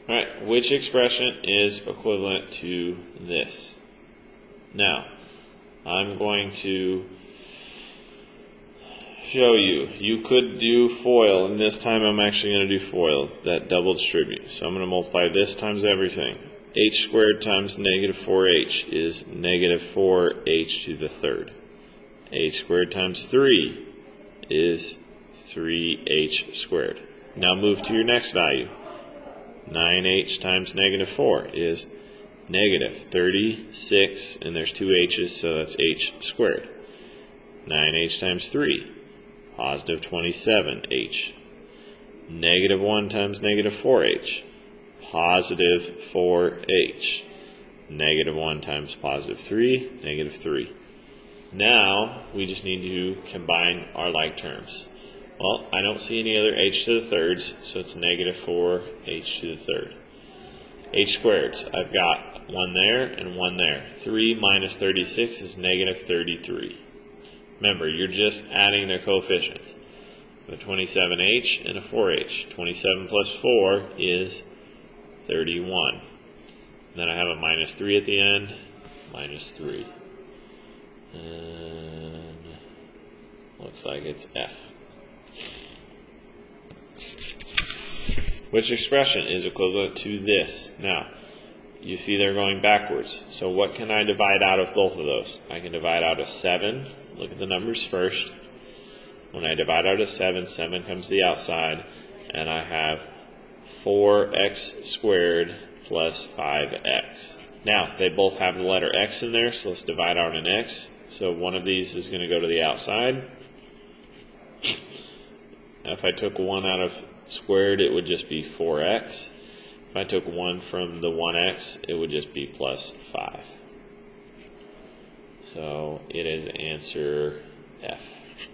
Alright, which expression is equivalent to this? Now, I'm going to show you. You could do FOIL, and this time I'm actually going to do FOIL, that double distribute. So I'm going to multiply this times everything. H squared times negative 4h is negative 4h to the third. H squared times 3 is 3h squared. Now move to your next value. 9h times negative 4 is negative 36, and there's two h's, so that's h squared. 9h times 3, positive 27h. Negative 1 times negative 4h, positive 4h. Negative 1 times positive 3, negative 3. Now, we just need to combine our like terms. Well, I don't see any other h to the thirds, so it's negative 4h to the third. H squareds, I've got one there and one there. 3 minus 36 is negative 33. Remember, you're just adding their coefficients. A 27h and a 4h. 27 plus 4 is 31. Then I have a minus 3 at the end, minus 3. And looks like it's F. Which expression is equivalent to this? Now, you see they're going backwards. So what can I divide out of both of those? I can divide out a 7. Look at the numbers first. When I divide out a 7, 7 comes to the outside, and I have 4x squared plus 5x. Now, they both have the letter x in there, so let's divide out an x. So one of these is going to go to the outside. If I took 1 out of squared, it would just be 4x. If I took 1 from the 1x, it would just be plus 5. So it is answer F.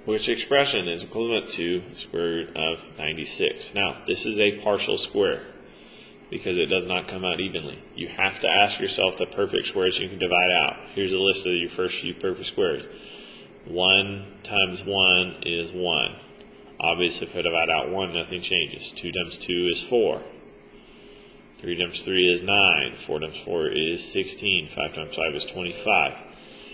Which expression is equivalent to square root of 96? Now, this is a partial square because it does not come out evenly. You have to ask yourself the perfect squares you can divide out. Here's a list of your first few perfect squares. 1 times 1 is 1. Obviously, if I divide out 1, nothing changes. 2 times 2 is 4. 3 times 3 is 9. 4 times 4 is 16. 5 times 5 is 25.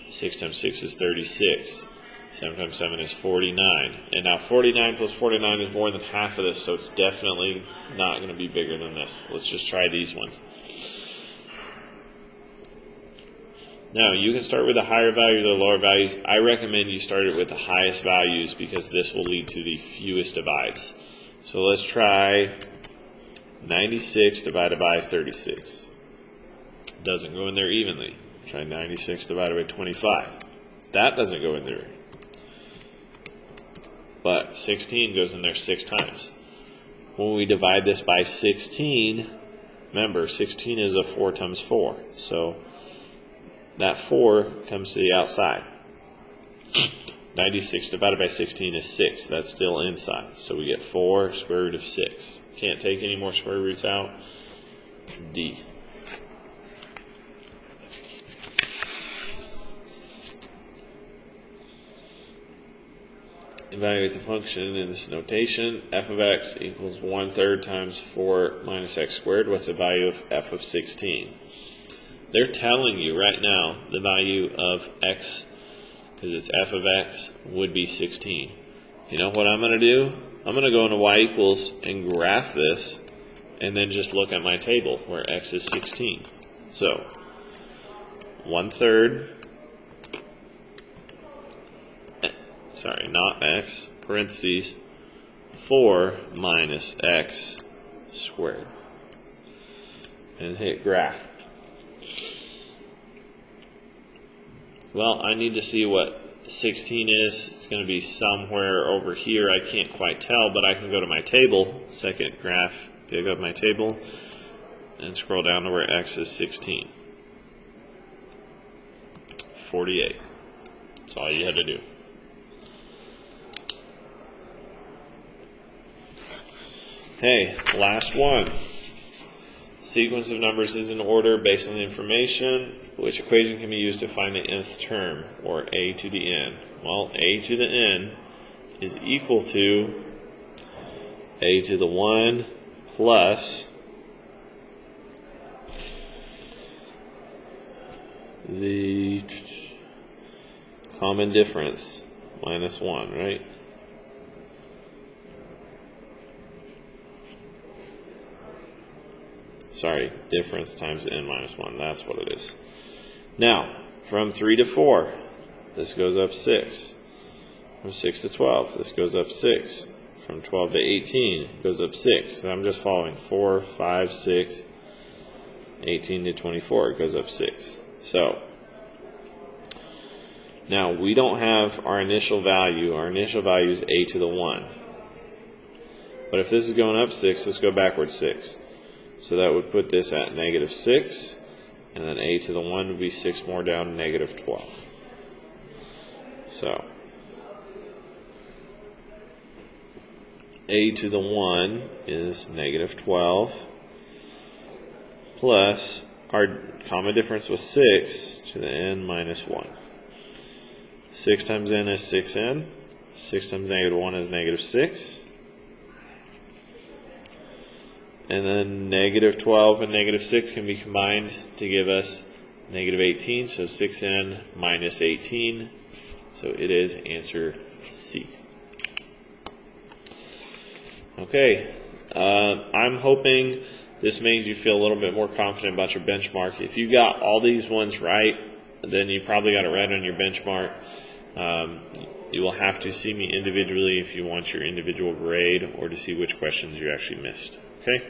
6 times 6 is 36. 7 times 7 is 49. And now 49 plus 49 is more than half of this, so it's definitely not going to be bigger than this. Let's just try these ones. Now, you can start with the higher value or the lower values. I recommend you start it with the highest values because this will lead to the fewest divides. So let's try 96 divided by 36. Doesn't go in there evenly. Try 96 divided by 25. That doesn't go in there. But 16 goes in there 6 times. When we divide this by 16, remember 16 is a 4 times 4. So that 4 comes to the outside. 96 divided by 16 is 6. That's still inside. So we get 4 square root of 6. Can't take any more square roots out. D. Evaluate the function in this notation. F of x equals 1/3 times 4 minus x squared. What's the value of f of 16? They're telling you right now the value of x, because it's f of x, would be 16. You know what I'm going to do? I'm going to go into y equals and graph this, and then just look at my table where x is 16. So 1/3, sorry, not x, parentheses, 4 minus x squared. And hit graph. Well, I need to see what 16 is. It's going to be somewhere over here. I can't quite tell, but I can go to my table, second graph, pick up my table, and scroll down to where x is 16. 48. That's all you had to do. Hey, last one. Sequence of numbers is in order based on the information. Which equation can be used to find the nth term, or a to the n? Well, a to the n is equal to a to the 1 plus the common difference minus 1, right? Sorry, difference times n minus 1. That's what it is. Now, from 3 to 4, this goes up 6. From 6 to 12, this goes up 6. From 12 to 18, it goes up 6. And I'm just following 4, 5, 6, 18 to 24, it goes up 6. So, now we don't have our initial value. Our initial value is a to the 1. But if this is going up 6, let's go backwards 6. So that would put this at negative 6, and then a to the 1 would be 6 more down, negative 12. So, a to the 1 is negative 12, plus our common difference was 6 to the n minus 1. 6 times n is 6n. 6 times negative 1 is negative 6. And then negative 12 and negative 6 can be combined to give us negative 18. So 6n minus 18. So it is answer C. Okay. I'm hoping this made you feel a little bit more confident about your benchmark. If you got all these ones right, then you probably got it right on your benchmark. You will have to see me individually if you want your individual grade or to see which questions you actually missed. Okay?